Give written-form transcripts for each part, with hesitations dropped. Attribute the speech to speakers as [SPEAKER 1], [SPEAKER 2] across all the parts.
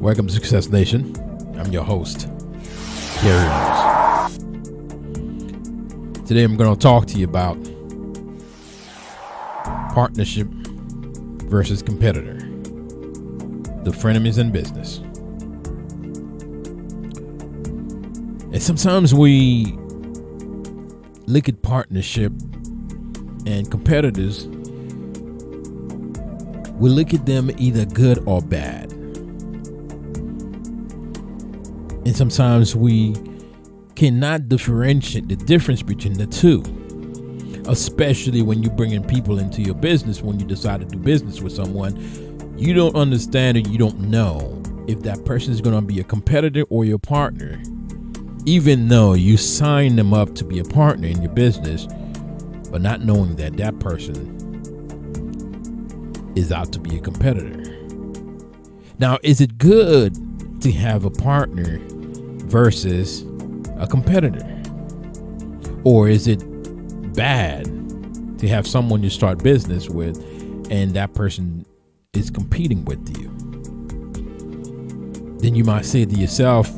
[SPEAKER 1] Welcome to Success Nation. I'm your host, Gary Owens. Today I'm going to talk to you about partnership versus competitor, the frenemies in business. And sometimes we look at partnership and competitors, we look at them either good or bad. And sometimes we cannot differentiate the difference between the two, especially when you're bringing people into your business. When you decide to do business with someone, you don't understand and you don't know if that person is going to be a competitor or your partner, even though you sign them up to be a partner in your business, but not knowing that that person is out to be a competitor. Now, is it good to have a partner versus a competitor? Or is it bad to have someone you start business with and that person is competing with you? Then you might say to yourself,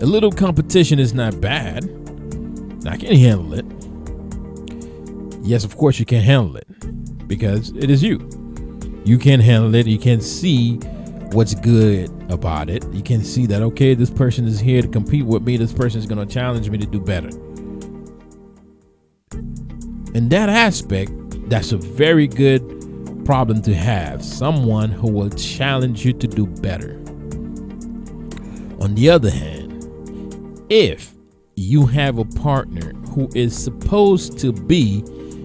[SPEAKER 1] a little competition is not bad. I can handle it. Yes, of course you can handle it because it is you. You can handle it. You can see what's good about it. You can see that, okay, this person is here to compete with me. This person is going to challenge me to do better. In that aspect, that's a very good problem to have. Someone who will challenge you to do better. On the other hand, if you have a partner who is supposed to be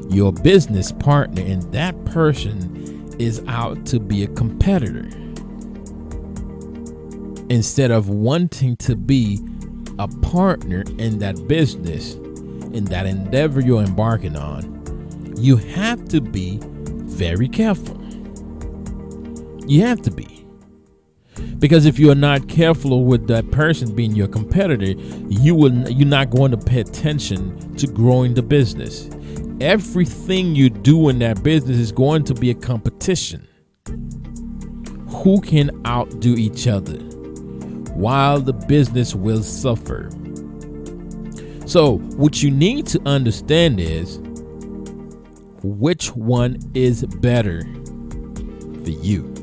[SPEAKER 1] your business partner and that person is out to be a competitor, instead of wanting to be a partner in that business, in that endeavor you're embarking on, you have to be very careful. You have to be. Because if you are not careful with that person being your competitor, you're not going to pay attention to growing the business. Everything you do in that business is going to be a competition. Who can outdo each other? While the business will suffer. So what you need to understand is which one is better for you.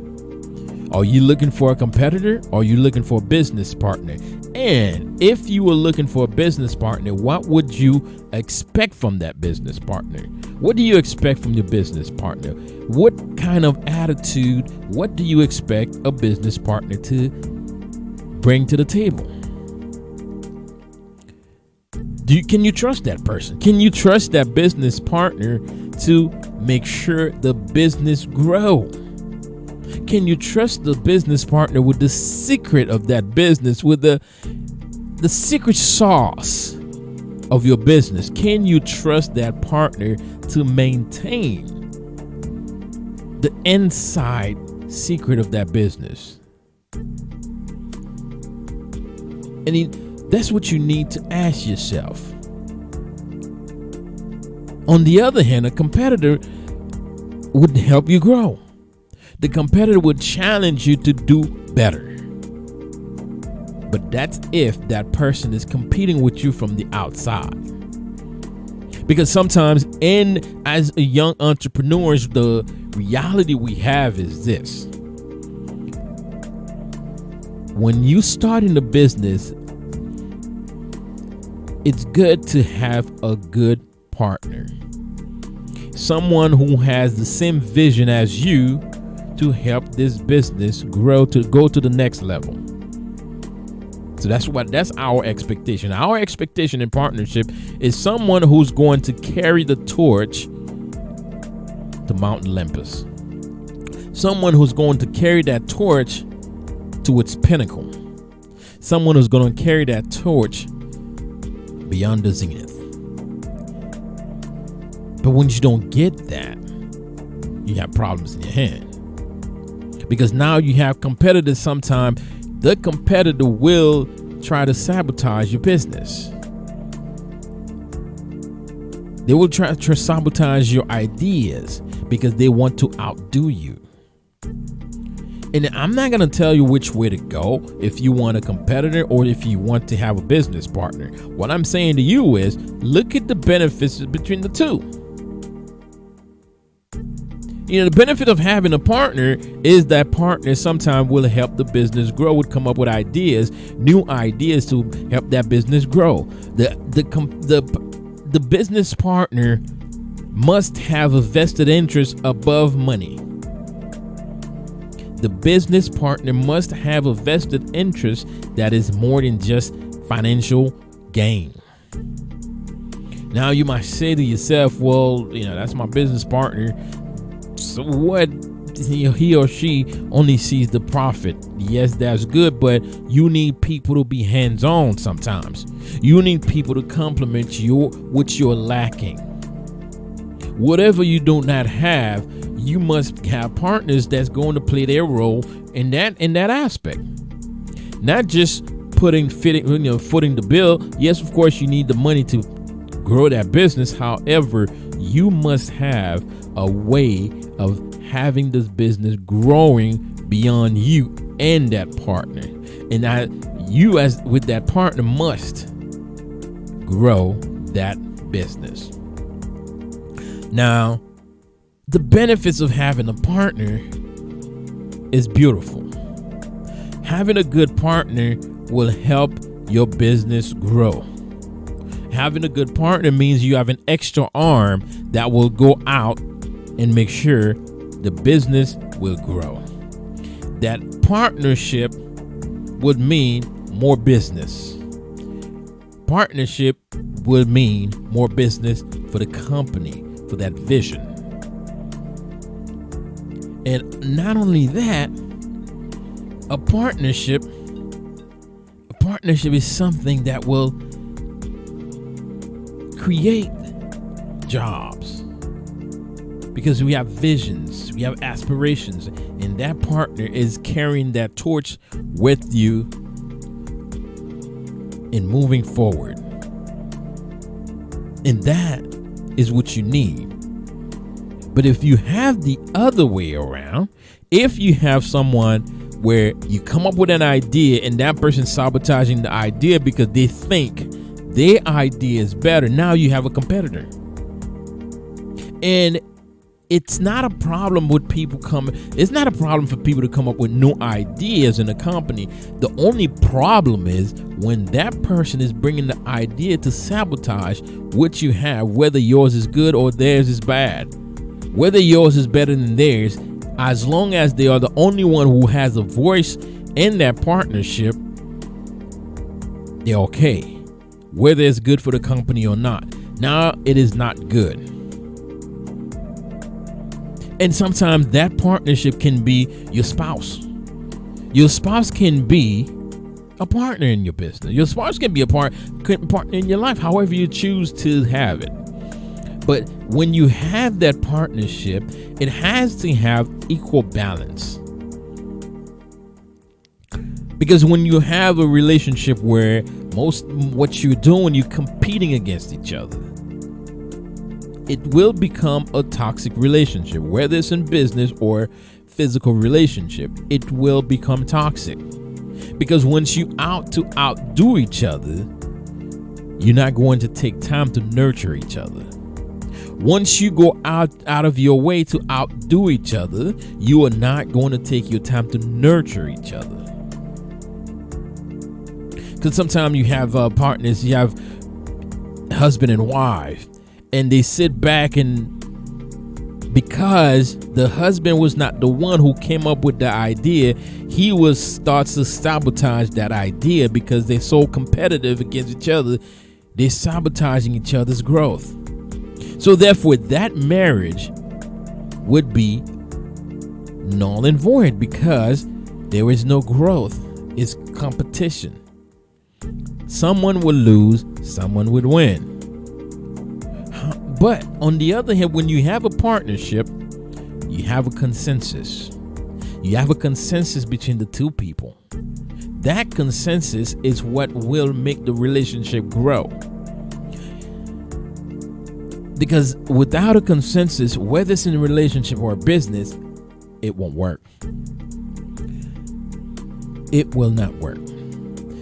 [SPEAKER 1] Are you looking for a competitor or are you looking for a business partner? And if you were looking for a business partner, what would you expect from that business partner? What do you expect from your business partner? What kind of attitude, what do you expect a business partner to bring to the table? Can you trust that person? Can you trust that business partner to make sure the business grow? Can you trust the business partner with the secret of that business, with the secret sauce of your business? Can you trust that partner to maintain the inside secret of that business? And that's what you need to ask yourself. On the other hand, a competitor would help you grow. The competitor would challenge you to do better. But that's if that person is competing with you from the outside. Because sometimes, as a young entrepreneurs, the reality we have is this. When you start in the business, it's good to have a good partner. Someone who has the same vision as you to help this business grow, to go to the next level. So that's our expectation. Our expectation in partnership is someone who's going to carry the torch to Mount Olympus. Someone who's going to carry that torch to its pinnacle. Someone who's going to carry that torch beyond the zenith. But when you don't get that, you have problems in your hand. Because now you have competitors. Sometimes the competitor will try to sabotage your business. They will try to sabotage your ideas because they want to outdo you. And I'm not going to tell you which way to go if you want a competitor or if you want to have a business partner. What I'm saying to you is look at the benefits between the two. The benefit of having a partner is that partner sometimes will help the business grow, would come up with ideas, new ideas to help that business grow. The business partner must have a vested interest above money. The business partner must have a vested interest that is more than just financial gain. Now you might say to yourself, well, that's my business partner. So what? He or she only sees the profit. Yes, that's good, but you need people to be hands-on sometimes. You need people to complement what you're lacking. Whatever you do not have, you must have partners that's going to play their role in that aspect. Not just footing the bill. Yes, of course, you need the money to grow that business. However, you must have a way of having this business growing beyond you and that partner. And you as with that partner must grow that business. Now, the benefits of having a partner is beautiful. Having a good partner will help your business grow. Having a good partner means you have an extra arm that will go out and make sure the business will grow. That partnership would mean more business. Partnership would mean more business for the company, for that vision. And not only that, a partnership is something that will create jobs, because we have visions, we have aspirations, and that partner is carrying that torch with you in moving forward. And that is what you need. But if you have the other way around, if you have someone where you come up with an idea and that person's sabotaging the idea because they think their idea is better, now you have a competitor. And it's not a problem with people it's not a problem for people to come up with new ideas in a company. The only problem is when that person is bringing the idea to sabotage what you have, whether yours is good or theirs is bad, whether yours is better than theirs. As long as they are the only one who has a voice in that partnership, they're okay, whether it's good for the company or not. Now, it is not good. And sometimes that partnership can be your spouse. Your spouse can be a partner in your business. Your spouse can be a partner in your life, however you choose to have it. But when you have that partnership, it has to have equal balance. Because when you have a relationship where what you're doing, you're competing against each other, it will become a toxic relationship. Whether it's in business or physical relationship, it will become toxic. Because once you outdo each other, you're not going to take time to nurture each other. Once you go out of your way to outdo each other, you are not going to take your time to nurture each other. Because sometimes you have partners, you have husband and wife, and they sit back, and because the husband was not the one who came up with the idea, he starts to sabotage that idea because they're so competitive against each other. They're sabotaging each other's growth. So therefore, that marriage would be null and void because there is no growth. It's competition. Someone would lose, someone would win. But on the other hand, when you have a partnership, you have a consensus. You have a consensus between the two people. That consensus is what will make the relationship grow. Because without a consensus, whether it's in a relationship or a business, it won't work. it will not work.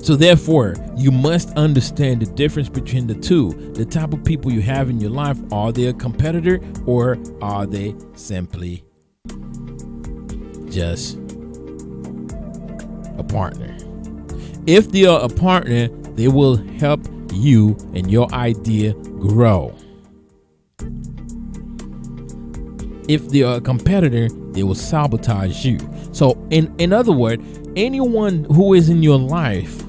[SPEAKER 1] So therefore, you must understand the difference between the two. The type of people you have in your life, are they a competitor or are they simply just a partner? If they are a partner, they will help you and your idea grow. If they are a competitor, they will sabotage you. So in other words, anyone who is in your life,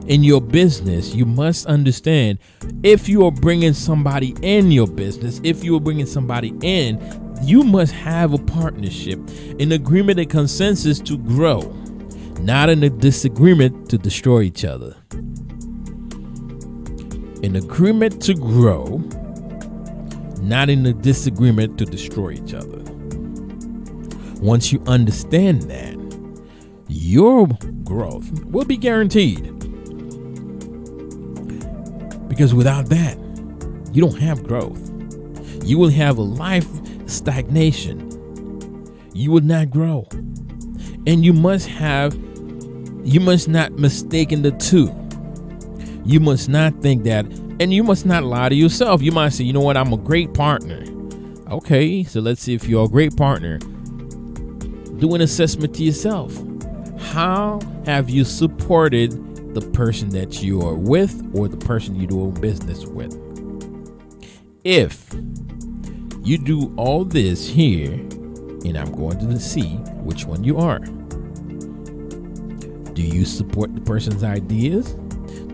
[SPEAKER 1] in your business, you must understand, if you are bringing somebody in your business, if you are bringing somebody in, you must have a partnership, an agreement, a consensus to grow, not in a disagreement to destroy each other. An agreement to grow, not in a disagreement to destroy each other. Once you understand that, your growth will be guaranteed. Because without that, you don't have growth. You will have a life stagnation. You will not grow. And you must not mistake the two. You must not think that, and you must not lie to yourself. You might say, you know what, I'm a great partner. Okay, so let's see if you're a great partner. Do an assessment to yourself. How have you supported the person that you are with or the person you do business with? If you do all this here, and I'm going to see which one you are. Do you support the person's ideas?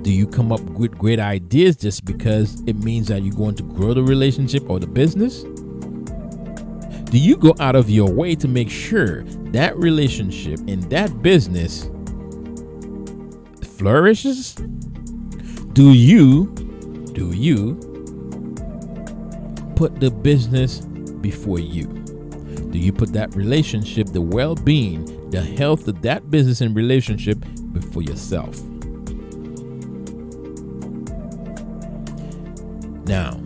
[SPEAKER 1] Do you come up with great ideas just because it means that you're going to grow the relationship or the business? Do you go out of your way to make sure that relationship and that business flourishes? Do you put the business before you? Do you put that relationship, the well-being, the health of that business and relationship before yourself? Now,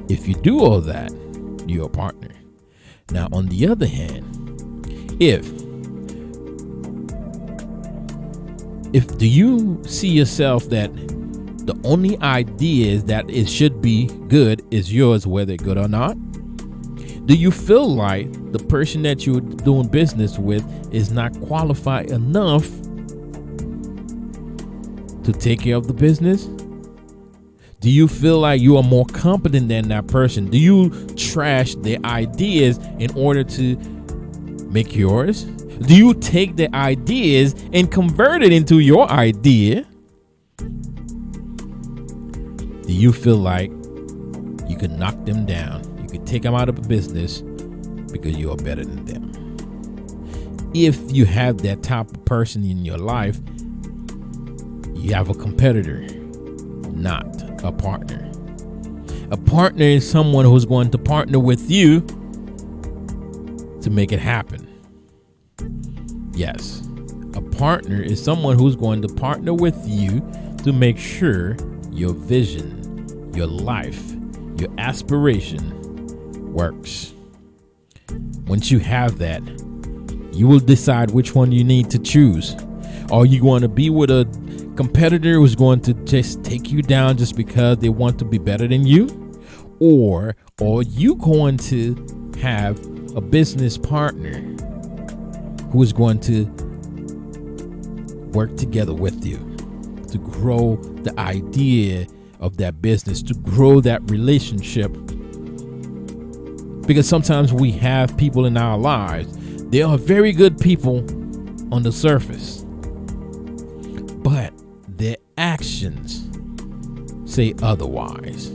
[SPEAKER 1] if you do all that, you're a partner. Now, on the other hand, if do you see yourself that the only ideas that it should be good is yours, whether good or not? Do you feel like the person that you're doing business with is not qualified enough to take care of the business? Do you feel like you are more competent than that person? Do you trash their ideas in order to make yours? Do you take the ideas and convert it into your idea? Do you feel like you can knock them down? You can take them out of the business because you are better than them? If you have that type of person in your life, you have a competitor, not a partner. A partner is someone who's going to partner with you to make it happen. Yes, a partner is someone who's going to partner with you to make sure your vision, your life, your aspiration works. Once you have that, you will decide which one you need to choose. Are you going to be with a competitor who's going to just take you down just because they want to be better than you? Or are you going to have a business partner who is going to work together with you to grow the idea of that business, to grow that relationship? Because sometimes we have people in our lives, they are very good people on the surface, but their actions say otherwise.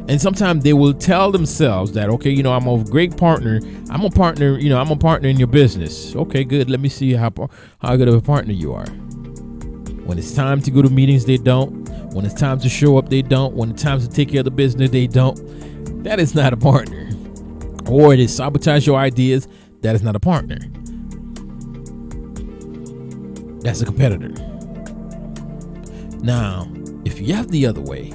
[SPEAKER 1] And sometimes they will tell themselves that, okay, you know, I'm a great partner. I'm a partner, you know, I'm a partner in your business. Okay, good. Let me see how good of a partner you are. When it's time to go to meetings, they don't. When it's time to show up, they don't. When it's time to take care of the business, they don't. That is not a partner. Or they sabotage your ideas. That is not a partner. That's a competitor. Now, if you have the other way,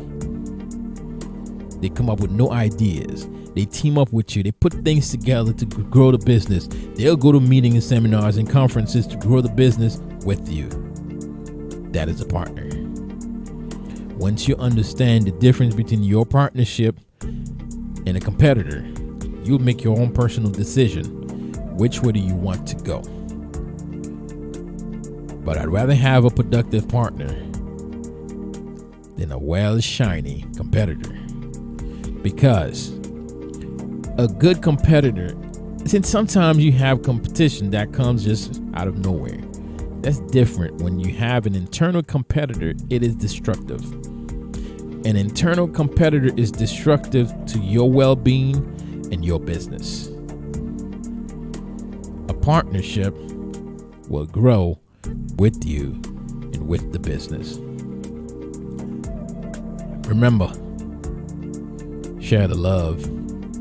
[SPEAKER 1] they come up with no ideas. They team up with you. They put things together to grow the business. They'll go to meetings and seminars and conferences to grow the business with you. That is a partner. Once you understand the difference between your partnership and a competitor, you'll make your own personal decision. Which way do you want to go? But I'd rather have a productive partner than a well shiny competitor. Because a good competitor, since sometimes you have competition that comes just out of nowhere. That's different. When you have an internal competitor, it is destructive. An internal competitor is destructive to your well-being and your business. A partnership will grow with you and with the business. Remember, share the love,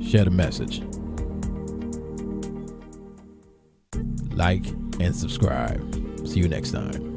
[SPEAKER 1] share the message. Like and subscribe. See you next time.